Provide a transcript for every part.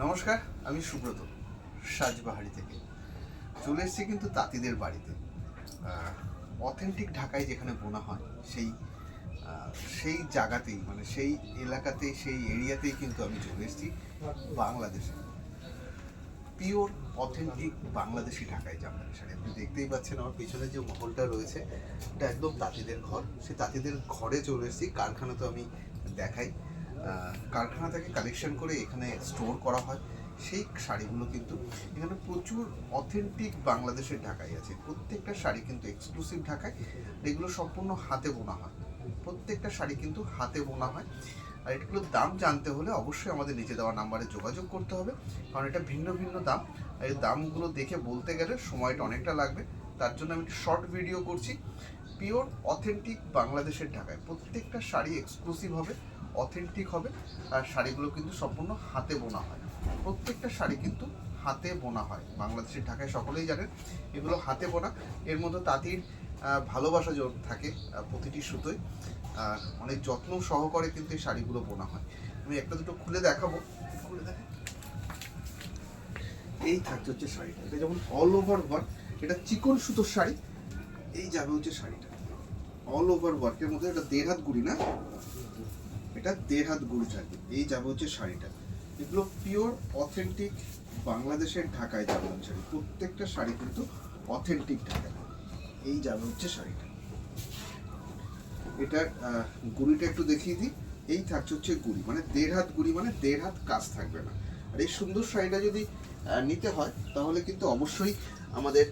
নমস্কার, আমি সুব্রত সাজবাহারি থেকে চলে এসেছি কিন্তু তাঁতিদের বাড়িতে। অথেন্টিক ঢাকায় যেখানে বোনা হয় সেই জায়গাতেই, মানে সেই এলাকাতেই, সেই এরিয়াতেই কিন্তু আমি চলে এসেছি। বাংলাদেশে পিওর অথেন্টিক বাংলাদেশি ঢাকায় জামদানি শাড়ি। আপনি দেখতেই পাচ্ছেন আমার পিছনে যে মহলটা রয়েছে, এটা একদম তাঁতিদের ঘর। সেই তাঁতিদের ঘরে চলে এসেছি। কারখানা তো আমি দেখাই, কারখানা থেকে কালেকশন করে এখানে স্টোর করা হয় সেই শাড়িগুলো। কিন্তু এখানে প্রচুর অথেন্টিক বাংলাদেশের ঢাকাই আছে। প্রত্যেকটা শাড়ি কিন্তু এক্সক্লুসিভ ঢাকায়, এগুলো সম্পূর্ণ হাতে বোনা হয়। প্রত্যেকটা শাড়ি কিন্তু হাতে বোনা হয়। আর এগুলোর দাম জানতে হলে অবশ্যই আমাদের নিচে দেওয়া নাম্বারে যোগাযোগ করতে হবে, কারণ এটা ভিন্ন ভিন্ন দাম। আর এই দামগুলো দেখে বলতে গেলে সময়টা অনেকটা লাগবে। তার জন্য আমি শর্ট ভিডিও করছি। পিওর অথেন্টিক বাংলাদেশের ঢাকায় প্রত্যেকটা শাড়ি এক্সক্লুসিভ হবে, অথেন্টিক হবে। আর শাড়িগুলো কিন্তু সম্পূর্ণ হাতে বোনা হয়। প্রত্যেকটা শাড়ি কিন্তু হাতে বোনা হয় বাংলাদেশের ঢাকায়, সকলেই জানেন এগুলো হাতে বোনা। এর মধ্যে তাঁতির ভালোবাসা থাকে প্রতিটি সুতোয়। অনেক যত্ন সহকারে কিন্তু এই শাড়িগুলো বোনা হয়। আমি একটা দুটো খুলে দেখাবো, খুলে দেখেন। এই থাকছে হচ্ছে শাড়িটা, এটা যেমন অল ওভার ওয়ার্ক, এটা চিকন সুতোর শাড়ি। এই যাবে হচ্ছে শাড়িটা অল ওভার ওয়ার্কের মধ্যে, এটা 1.5 হাত গুড়ি না, এটা 1.5 হাত গুড়ি থাকবে। এই যাবে হচ্ছে শাড়িটা। এগুলো পিওর অথেন্টিক বাংলাদেশের ঢাকায় জামদানি শাড়ি। প্রত্যেকটা শাড়ি কিন্তু অথেন্টিক ঢাকায়। এই যাবে হচ্ছে শাড়িটা। এটার গুড়িটা একটু দেখিয়ে দিই। এই থাকছে হচ্ছে গুড়ি, মানে 1.5 হাত গুড়ি, মানে 1.5 হাত কাজ থাকবে না। আর এই সুন্দর শাড়িটা যদি নিতে হয় তাহলে কিন্তু অবশ্যই আমাদের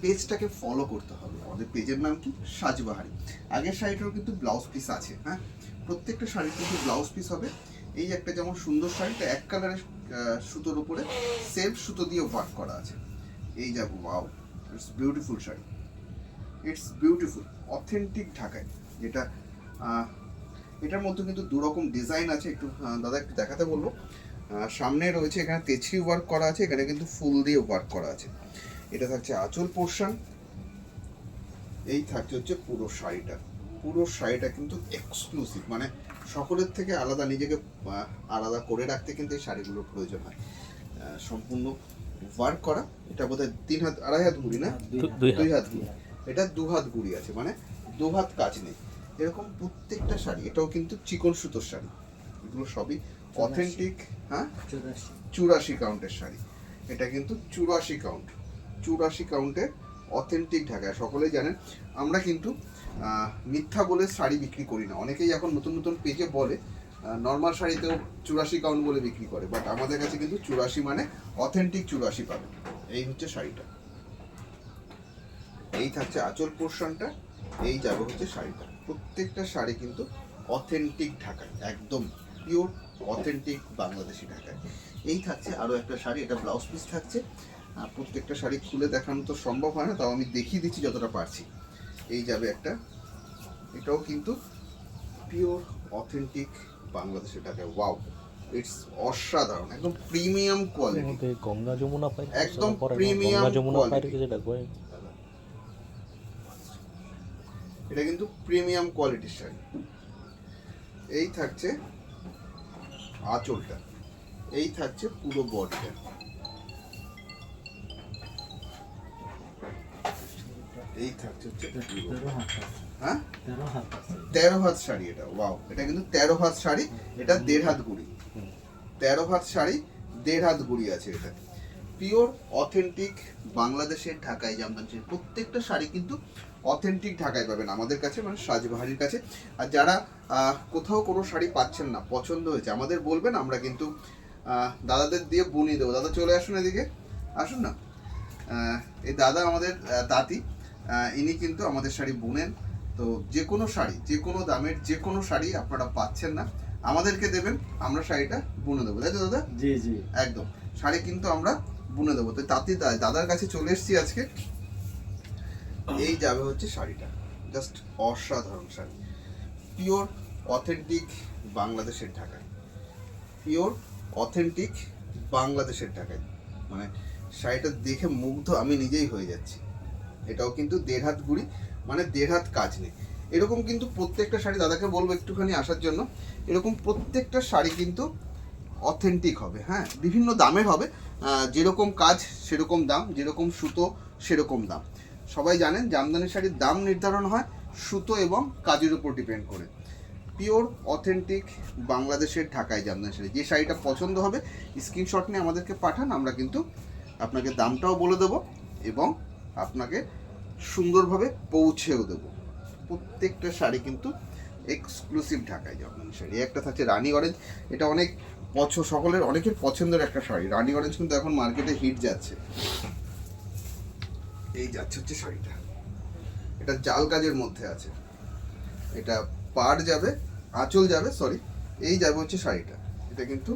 পেজটাকে ফলো করতে হবে। আমাদের পেজের নাম কি? সাজবাহারি। আগের শাড়িটারও কিন্তু ব্লাউজ পিস আছে। হ্যাঁ, প্রত্যেকটা শাড়ির কিন্তু ব্লাউজ পিস হবে। এই একটা যেমন সুন্দর শাড়িটা এক কালারের সুতোর উপরে সেলফ সুতো দিয়ে ওয়ার্ক করা আছে। এই যাবো, wow, it's beautiful sari, it's beautiful authentic ঢাকায়। যেটা এটার মধ্যে কিন্তু দুরকম ডিজাইন আছে। একটু দাদা একটু দেখাতে বলবো। সামনে রয়েছে এখানে তেছরি ওয়ার্ক করা আছে, এখানে কিন্তু ফুল দিয়ে ওয়ার্ক করা আছে। এটা থাকছে আঁচল পোর্শন। এই থাকছে হচ্ছে পুরো শাড়িটা। পুরো শাড়িটা কিন্তু এক্সক্লুসিভ, মানে সকলের থেকে আলাদা, নিজেকে আলাদা করে রাখতে কিন্তু এই শাড়িগুলোর প্রয়োজন হয়। সম্পূর্ণ ওয়ার্ক করা। এটা বোধহয় 3 হাত 2.5 হাত গুড়ি না, 2 হাত গুড়ি। এটা 2 হাত গুড়ি আছে, মানে 2 হাত কাজ নেই। এরকম প্রত্যেকটা শাড়ি। এটাও কিন্তু চিকন সুতোর শাড়ি। এগুলো সবই অথেন্টিক। হ্যাঁ, 84 কাউন্টের শাড়ি। এটা কিন্তু 84 কাউন্ট, 84 কাউন্টের অথেন্টিক ঢাকায়। সকলেই জানেন আমরা কিন্তু মিথ্যা বলে শাড়ি বিক্রি করি না। অনেকেই এখন নতুন নতুন পেজে বলে নর্মাল শাড়িতেও 84 কাউন্ট বলে বিক্রি করে, বাট আমাদের কাছে কিন্তু 84 মানে অথেন্টিক 84 পাবে। এই হচ্ছে শাড়িটা। এই থাকছে আঁচল পোর্শনটা। এই যাবে হচ্ছে শাড়িটা। প্রত্যেকটা শাড়ি কিন্তু অথেন্টিক ঢাকায়, একদম পিওর অথেন্টিক বাংলাদেশি ঢাকায়। এই থাকছে আরও একটা শাড়ি, এটা ব্লাউজ পিস থাকছে। প্রত্যেকটা শাড়ি খুলে দেখানো তো সম্ভব হয় না, তাও আমি দেখিয়ে দিচ্ছি যতটা পারছি। এই যাবে একটা, এটাও কিন্তু পিওর অথেন্টিক বাংলাদেশি ঢাকায়। ওয়াও, ইটস অসাধারণ, একদম প্রিমিয়াম কোয়ালিটি, গঙ্গা যমুনা পাই, একদম প্রিমিয়াম কোয়ালিটি। এটা কিন্তু প্রিমিয়াম কোয়ালিটির শাড়ি। এই থাকছে আঁচলটা। এই থাকছে পুরো বডিটা। এই থাকছে হচ্ছে হ্যাঁ 13 হাত শাড়ি এটা। ওয়াও, এটা কিন্তু 13 হাত শাড়ি। এটা 1.5 হাত গুড়ি, 13 হাত শাড়ি, 1.5 হাত গুড়ি আছে। এটা পিওর অথেন্টিক বাংলাদেশের ঢাকায় জামদানি। প্রত্যেকটা শাড়ি কিন্তু অথেন্টিক ঢাকায় পাবেন আমাদের কাছে, মানে সাজবাহারির কাছে। আর যারা কোথাও কোনো শাড়ি পাচ্ছেন না, পছন্দ হয়েছে, আমাদের বলবেন, আমরা কিন্তু দাদাদের দিয়ে বুনিয়ে দেবো। দাদা চলে আসুন এদিকে, আসুন না। এই দাদা আমাদের তাঁতি, ইনি কিন্তু আমাদের শাড়ি বুনেন। তো যে কোনো শাড়ি, যে কোনো দামের যে কোনো শাড়ি আপনারা পাচ্ছেন না, আমাদেরকে দেবেন, আমরা শাড়িটা বুনে দেবো, তাই তো দাদা? জি জি, একদম। শাড়ি কিন্তু আমরা বুনে দেবো। তো তাঁতি দাদার কাছে চলে এসেছি আজকে। এই যাবে হচ্ছে শাড়িটা, জাস্ট অসাধারণ শাড়ি, পিওর অথেন্টিক বাংলাদেশের ঢাকায়, পিওর অথেন্টিক বাংলাদেশের ঢাকায়। মানে শাড়িটা দেখে মুগ্ধ আমি নিজেই হয়ে যাচ্ছি। এটাও কিন্তু 1.5 হাত গুড়ি, মানে 1.5 হাত কাজ নেই। এরকম কিন্তু প্রত্যেকটা শাড়ি, দাদাকে বলবো একটুখানি আসার জন্য, এরকম প্রত্যেকটা শাড়ি কিন্তু অথেন্টিক হবে। হ্যাঁ, বিভিন্ন দামের হবে, যেরকম কাজ সেরকম দাম, যেরকম সুতো সেরকম দাম। সবাই জানেন জামদানি শাড়ির দাম নির্ধারণ হয় সুতো এবং কাজের উপর ডিপেন্ড করে। পিওর অথেন্টিক বাংলাদেশের ঢাকাই জামদানি শাড়ি। যে শাড়িটা পছন্দ হবে স্ক্রিনশট নিয়ে আমাদেরকে পাঠান, আমরা কিন্তু আপনাকে দামটাও বলে দেবো এবং আপনাকে সুন্দরভাবে পৌঁছেও দেবো। প্রত্যেকটা শাড়ি কিন্তু এক্সক্লুসিভ ঢাকাই জামদানি শাড়ি। একটা থাকছে রানী অরেঞ্জ, এটা অনেক সকলের অনেকের পছন্দের একটা শাড়ি। রানী অরেঞ্জ কিন্তু এখন মার্কেটে হিট যাচ্ছে। এই যাচ্ছে হচ্ছে শাড়িটা, এটা জাল কাজের মধ্যে আছে, এটা পাড় যাবে, আঁচল যাবে, সরি এই যাবে হচ্ছে শাড়িটা। এটা কিন্তু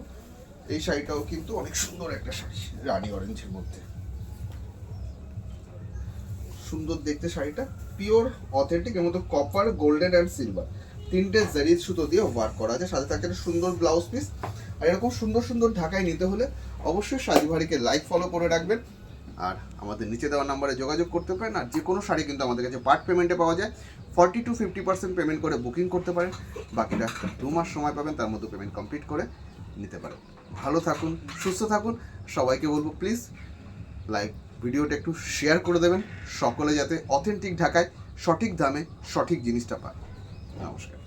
এই শাড়িটাও কিন্তু অনেক সুন্দর একটা শাড়ি, রানী অরেঞ্জের মধ্যে সুন্দর দেখতে শাড়িটা। পিওর অথেন্টিক, এর মধ্যে কপার, গোল্ডেন অ্যান্ড সিলভার তিনটে জারি সুতো দিয়ে ওয়ার্ক করা আছে। সাথে থাকছে একটা সুন্দর ব্লাউজ পিস। আর এরকম সুন্দর সুন্দর ঢাকায় নিতে হলে অবশ্যই সাজিভারিকে লাইক ফলো করে রাখবেন, আর আমাদের নিচে দেওয়া নাম্বারে যোগাযোগ করতে পারেন। আর যে কোনো শাড়ি কিন্তু আমাদের কাছে পার্ট পেমেন্টে পাওয়া যায়। 40 to 50% পেমেন্ট করে বুকিং করতে পারেন, বাকিটা 2 মাস সময় পাবেন, তার মধ্যে পেমেন্ট কমপ্লিট করে নিতে পারেন। ভালো থাকুন, সুস্থ থাকুন। সবাইকে বলবো প্লিজ লাইক ভিডিওটা একটু শেয়ার করে দেবেন, সকলে যাতে অথেন্টিক ঢাকায় সঠিক দামে সঠিক জিনিসটা পায়। নমস্কার।